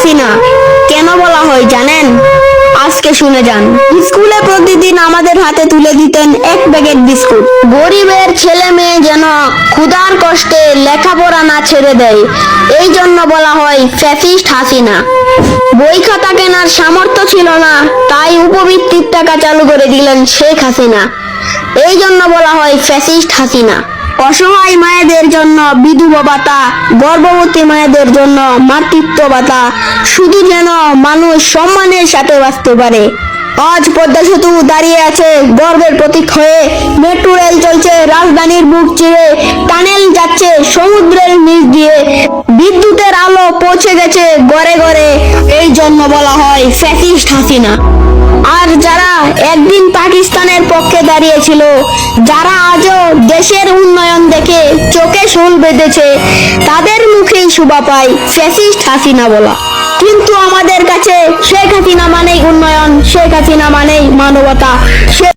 হাসিনা কেন বলা হয় জানেন? আজকে শুনে যান। স্কুলে প্রতিদিন আমাদের হাতে তুলে দিতেন এক প্যাকেট বিস্কুট। গরিবের ছেলে মেয়ে যেন ক্ষুধার কষ্টে লেখাপড়া না ছেড়ে দেয়, এই জন্য বলা হয় ফ্যাসিস্ট হাসিনা। বই খাতা কেনার সামর্থ্য ছিল না, তাই উপবৃত্তির টাকা চালু করে দিলেন শেখ হাসিনা, এই জন্য বলা হয় ফ্যাসিস্ট হাসিনা। অসহায় মায়েদের জন্য বিধবা ভাতা, গর্ভবতী মায়েদের জন্য মাতৃত্ব ভাতা, শুধু যেন মানুষ সম্মানের সাথে বাঁচতে পারে। আজ পদ্মা সেতু দাঁড়িয়ে আছে গর্বের প্রতীক হয়ে, মেট্রো রেল চলছে রাজধানীর বুক চিরে, টানেল যাচ্ছে সমুদ্রের নিচ দিয়ে, বিদ্যুতের আলো পৌঁছে গেছে ঘরে ঘরে, এই জন্য বলা হয় ফ্যাসিস্ট হাসিনা। আর যারা একদিন পাকিস্তানের পক্ষে দাঁড়িয়েছিল, যারা আজও দেশের উন্নয়ন দেখে চোখে শুল বেঁধেছে, তাদের মুখেই শোভা পায় ফ্যাসিস্ট হাসিনা বলা। কিন্তু আমাদের কাছে শেখ হাসিনা মানেই উন্নয়ন, শেখ হাসিনা মানেই মানবতা।